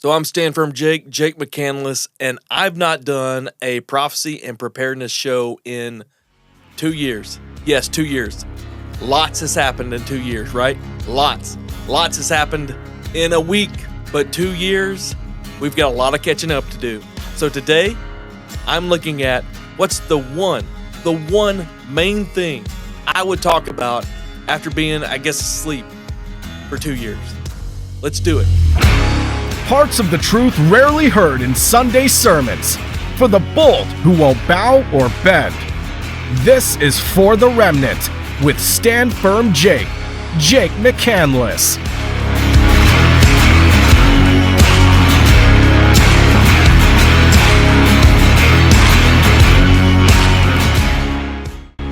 So I'm Stand Firm Jake McCandless, and I've not done a prophecy and preparedness show in 2 years. Yes, 2 years. Lots has happened in 2 years, right? Lots has happened in a week, but 2 years, we've got a lot of catching up to do. So today, I'm looking at what's the one main thing I would talk about after being, asleep for 2 years. Let's do it. Parts of the truth rarely heard in Sunday sermons. For the bold who won't bow or bend. This is For the Remnant with Stand Firm Jake McCandless.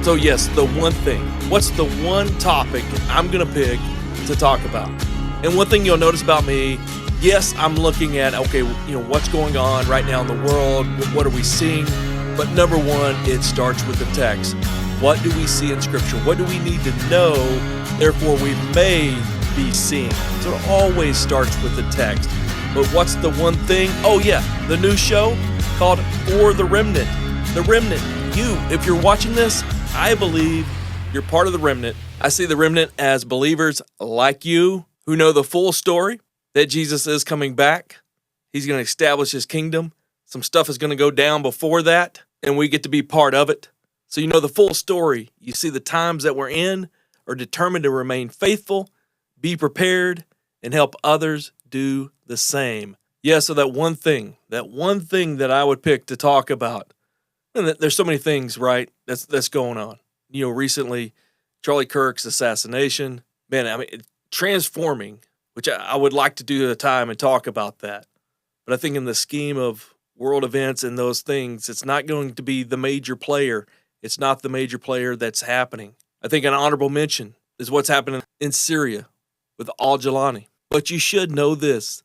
So yes, the one thing. What's the one topic I'm going to pick to talk about? And one thing you'll notice about me, yes, I'm looking at, what's going on right now in the world? What are we seeing? But number one, it starts with the text. What do we see in Scripture? What do we need to know? Therefore, we may be seeing. So it always starts with the text. But what's the one thing? Oh yeah, the new show called For the Remnant. The Remnant. You, if you're watching this, I believe you're part of the remnant. I see the remnant as believers like you who know the full story, that Jesus is coming back. He's going to establish his kingdom. Some stuff is going to go down before that, and we get to be part of it. So you know the full story. You see the times that we're in, are determined to remain faithful, be prepared, and help others do the same. Yeah, so that one thing that I would pick to talk about. And there's so many things, right, that's going on. Recently, Charlie Kirk's assassination. Man, transforming, which I would like to do at a time and talk about that. But I think in the scheme of world events and those things, it's not going to be the major player. It's not the major player that's happening. I think an honorable mention is what's happening in Syria with Al-Jalani. But you should know this.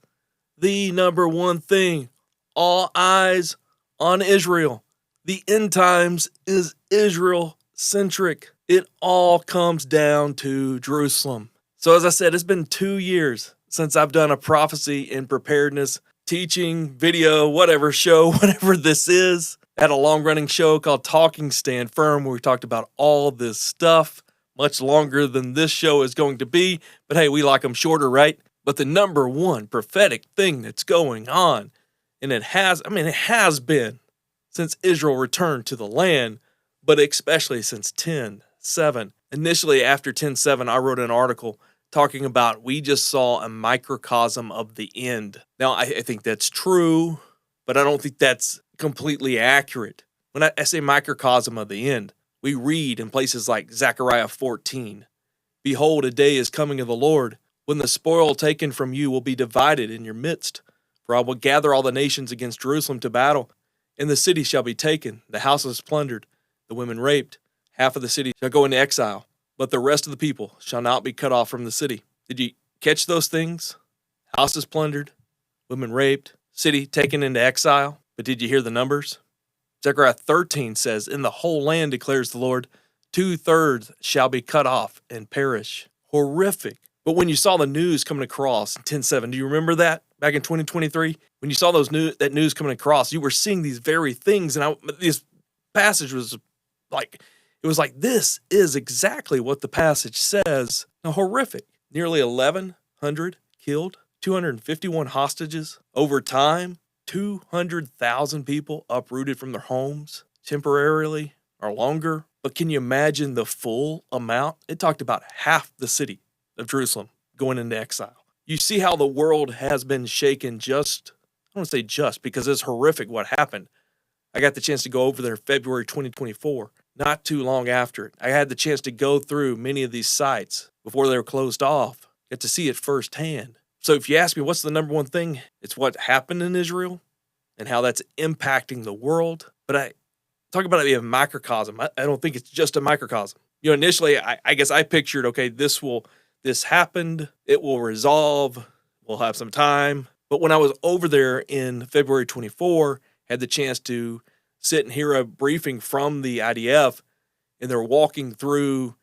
The number one thing, all eyes on Israel. The end times is Israel-centric. It all comes down to Jerusalem. So as I said, it's been 2 years since I've done a prophecy and preparedness teaching, video, whatever show, whatever this is. I had a long-running show called Talking Stand Firm where we talked about all this stuff, much longer than this show is going to be. But hey, we like them shorter, right? But the number one prophetic thing that's going on, and it has been since Israel returned to the land, but especially since 10:7. Initially, after 10:7, I wrote an article talking about we just saw a microcosm of the end. Now, I think that's true, but I don't think that's completely accurate. When I say microcosm of the end, we read in places like Zechariah 14, "Behold, a day is coming of the Lord, when the spoil taken from you will be divided in your midst. For I will gather all the nations against Jerusalem to battle, and the city shall be taken, the houses plundered, the women raped. Half of the city shall go into exile, but the rest of the people shall not be cut off from the city." Did you catch those things? Houses plundered, women raped, city taken into exile. But did you hear the numbers? Zechariah 13 says, "In the whole land, declares the Lord, 2/3 shall be cut off and perish." Horrific. But when you saw the news coming across in 10:7, do you remember that back in 2023? When you saw that news coming across, you were seeing these very things. And this passage was like, this is exactly what the passage says. Now, horrific. Nearly 1,100 killed, 251 hostages. Over time, 200,000 people uprooted from their homes temporarily or longer. But can you imagine the full amount? It talked about half the city of Jerusalem going into exile. You see how the world has been shaken I don't want to say just, because it's horrific what happened. I got the chance to go over there February 2024, not too long after it. I had the chance to go through many of these sites before they were closed off, get to see it firsthand. So if you ask me what's the number one thing, it's what happened in Israel and how that's impacting the world. But I talk about it being a microcosm. I don't think it's just a microcosm. Initially, I guess I pictured, okay, this happened, it will resolve, we'll have some time. But when I was over there in February 24, had the chance to sit and hear a briefing from the IDF, and they're walking through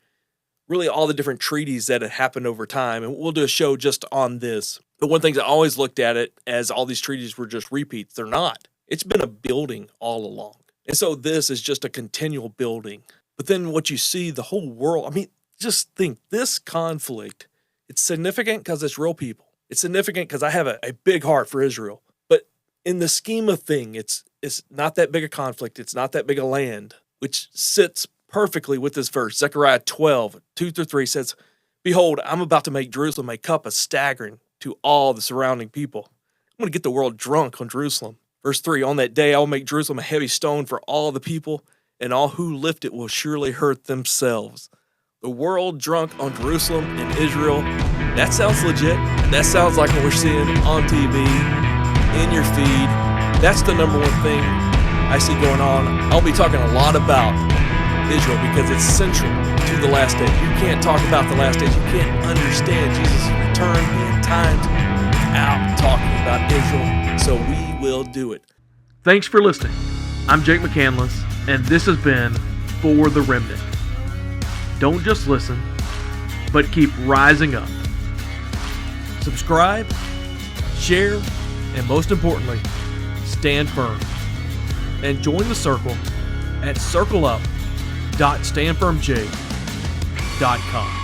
really all the different treaties that had happened over time. And we'll do a show just on this. But one thing I always looked at it as all these treaties were just repeats. They're not. It's been a building all along. And so this is just a continual building. But then what you see, the whole world, I mean, just think this conflict, it's significant because it's real people. It's significant because I have a big heart for Israel. But in the scheme of things, it's not that big a conflict. It's not that big a land, which sits perfectly with this verse. Zechariah 12, 2-3 says, "Behold, I'm about to make Jerusalem a cup of staggering to all the surrounding people. I'm going to get the world drunk on Jerusalem." Verse 3, "On that day I will make Jerusalem a heavy stone for all the people, and all who lift it will surely hurt themselves." The world drunk on Jerusalem and Israel. That sounds legit. That sounds like what we're seeing on TV, in your feed. That's the number one thing I see going on. I'll be talking a lot about Israel because it's central to the last days. You can't talk about the last days. You can't understand Jesus' return, the end times, without talking about Israel. So we will do it. Thanks for listening. I'm Jake McCandless, and this has been For the Remnant. Don't just listen, but keep rising up. Subscribe, share, and most importantly, stand firm. And join the circle at circleup.standfirmj.com.